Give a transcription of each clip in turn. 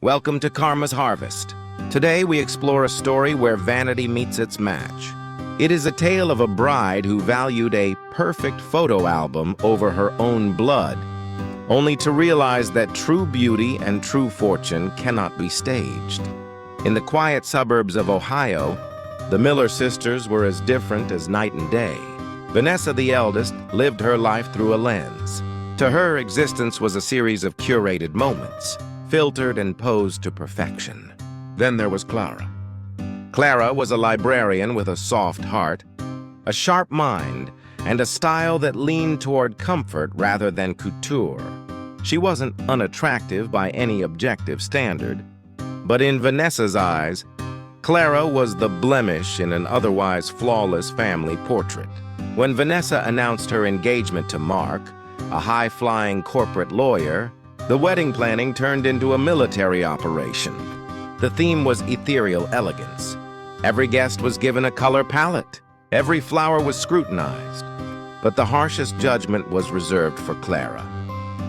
Welcome to Karma's Harvest. Today we explore a story where vanity meets its match. It is a tale of a bride who valued a perfect photo album over her own blood, only to realize that true beauty and true fortune cannot be staged. In the quiet suburbs of Ohio, the Miller sisters were as different as night and day. Vanessa, the eldest, lived her life through a lens. To her, existence was a series of curated moments, filtered and posed to perfection. Then there was Clara. Clara was a librarian with a soft heart, a sharp mind, and a style that leaned toward comfort rather than couture. She wasn't unattractive by any objective standard, but in Vanessa's eyes, Clara was the blemish in an otherwise flawless family portrait. When Vanessa announced her engagement to Mark, a high-flying corporate lawyer, the wedding planning turned into a military operation. The theme was ethereal elegance. Every guest was given a color palette. Every flower was scrutinized. But the harshest judgment was reserved for Clara.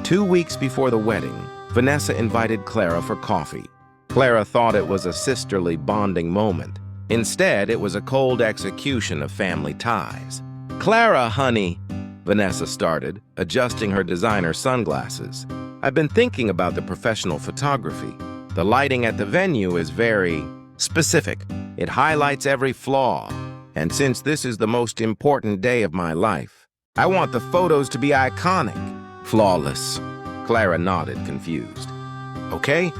2 weeks before the wedding, Vanessa invited Clara for coffee. Clara thought it was a sisterly bonding moment. Instead, it was a cold execution of family ties. "Clara, honey," Vanessa started, adjusting her designer sunglasses. "I've been thinking about the professional photography. The lighting at the venue is very specific. It highlights every flaw. And since this is the most important day of my life, I want the photos to be iconic, flawless." Clara nodded, confused. "Okay,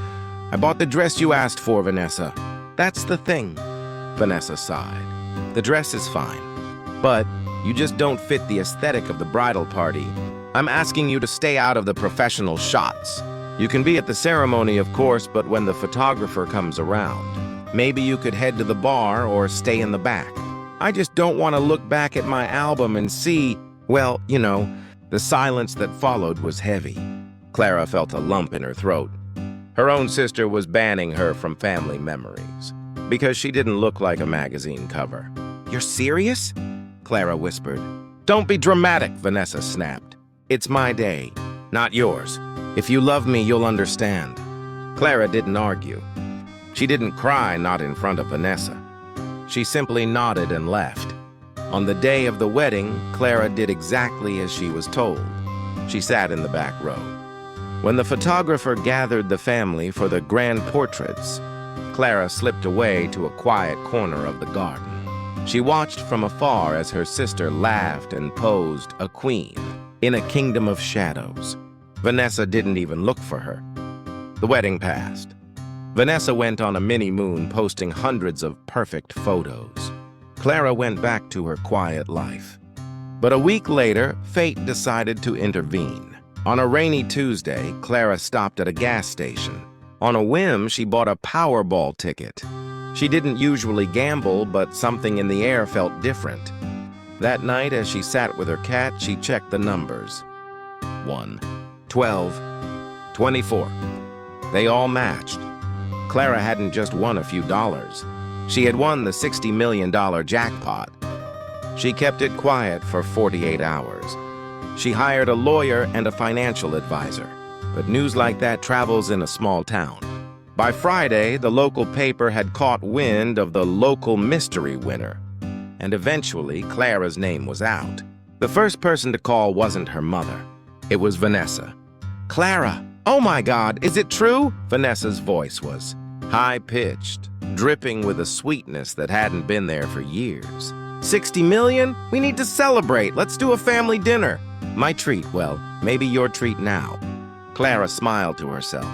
I bought the dress you asked for, Vanessa. That's the thing." Vanessa sighed. "The dress is fine, but you just don't fit the aesthetic of the bridal party. I'm asking you to stay out of the professional shots. You can be at the ceremony, of course, but when the photographer comes around, maybe you could head to the bar or stay in the back. I just don't want to look back at my album and see, well, you know." The silence that followed was heavy. Clara felt a lump in her throat. Her own sister was banning her from family memories because she didn't look like a magazine cover. "You're serious?" Clara whispered. "Don't be dramatic," Vanessa snapped. "It's my day, not yours. If you love me, you'll understand." Clara didn't argue. She didn't cry, not in front of Vanessa. She simply nodded and left. On the day of the wedding, Clara did exactly as she was told. She sat in the back row. When the photographer gathered the family for the grand portraits, Clara slipped away to a quiet corner of the garden. She watched from afar as her sister laughed and posed a queen in a kingdom of shadows. Vanessa didn't even look for her. The wedding passed. Vanessa went on a mini-moon, posting hundreds of perfect photos. Clara went back to her quiet life. But a week later, fate decided to intervene. On a rainy Tuesday, Clara stopped at a gas station. On a whim, she bought a Powerball ticket. She didn't usually gamble, but something in the air felt different. That night, as she sat with her cat, she checked the numbers. 1, 12, 24. They all matched. Clara hadn't just won a few dollars. She had won the $60 million jackpot. She kept it quiet for 48 hours. She hired a lawyer and a financial advisor. But news like that travels in a small town. By Friday, the local paper had caught wind of the local mystery winner. And eventually, Clara's name was out. The first person to call wasn't her mother. It was Vanessa. "Clara, oh my God, is it true?" Vanessa's voice was high-pitched, dripping with a sweetness that hadn't been there for years. "60 million? We need to celebrate. Let's do a family dinner." "My treat, well, maybe your treat now." Clara smiled to herself.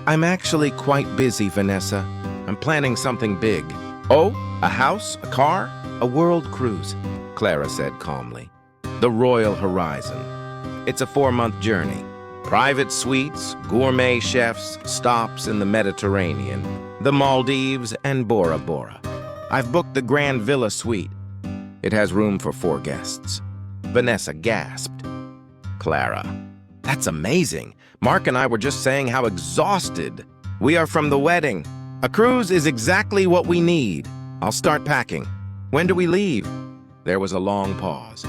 "I'm actually quite busy, Vanessa. I'm planning something big." "Oh, a house, a car, a world cruise," Clara said calmly. "The Royal Horizon. It's a 4-month journey. Private suites, gourmet chefs, stops in the Mediterranean, the Maldives, and Bora Bora. I've booked the Grand Villa suite. It has room for 4 guests." Vanessa gasped. "Clara, that's amazing. Mark and I were just saying how exhausted we are from the wedding. A cruise is exactly what we need. I'll start packing. When do we leave?" There was a long pause.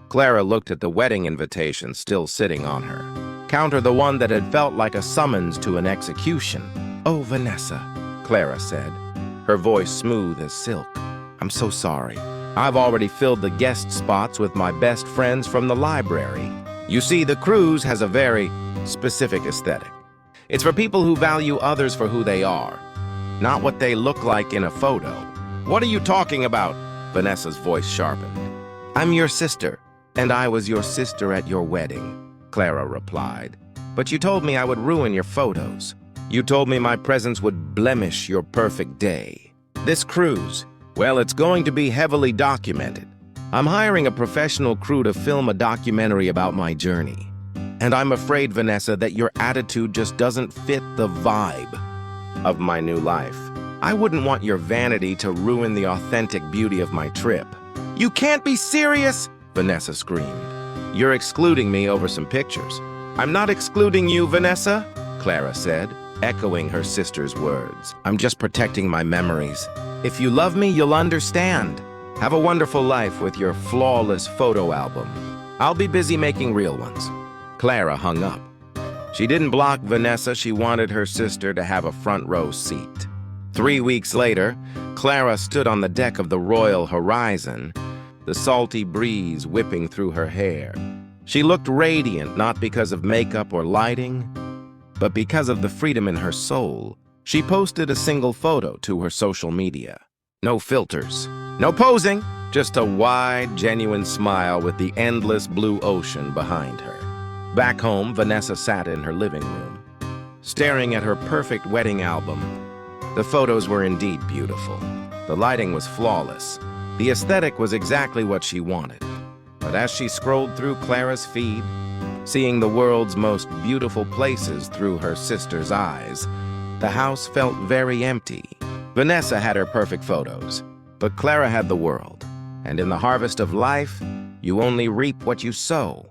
Clara looked at the wedding invitation still sitting on her. Counter the one that had felt like a summons to an execution. "Oh, Vanessa," Clara said, her voice smooth as silk. "I'm so sorry. I've already filled the guest spots with my best friends from the library. You see, the cruise has a very specific aesthetic. It's for people who value others for who they are, not what they look like in a photo." "What are you talking about?" Vanessa's voice sharpened. "I'm your sister, and I was your sister at your wedding," Clara replied. "But you told me I would ruin your photos. You told me my presence would blemish your perfect day. This cruise, well, it's going to be heavily documented. I'm hiring a professional crew to film a documentary about my journey. And I'm afraid, Vanessa, that your attitude just doesn't fit the vibe of my new life. I wouldn't want your vanity to ruin the authentic beauty of my trip." "You can't be serious!" Vanessa screamed. "You're excluding me over some pictures." "I'm not excluding you, Vanessa," Clara said, echoing her sister's words. "I'm just protecting my memories. If you love me, you'll understand. Have a wonderful life with your flawless photo album. I'll be busy making real ones." Clara hung up. She didn't block Vanessa. She wanted her sister to have a front row seat. 3 weeks later, Clara stood on the deck of the Royal Horizon, the salty breeze whipping through her hair. She looked radiant, not because of makeup or lighting, but because of the freedom in her soul. She posted a single photo to her social media. No filters, no posing, just a wide, genuine smile with the endless blue ocean behind her. Back home, Vanessa sat in her living room, staring at her perfect wedding album. The photos were indeed beautiful. The lighting was flawless. The aesthetic was exactly what she wanted. But as she scrolled through Clara's feed, seeing the world's most beautiful places through her sister's eyes, the house felt very empty. Vanessa had her perfect photos, but Clara had the world. And in the harvest of life, you only reap what you sow.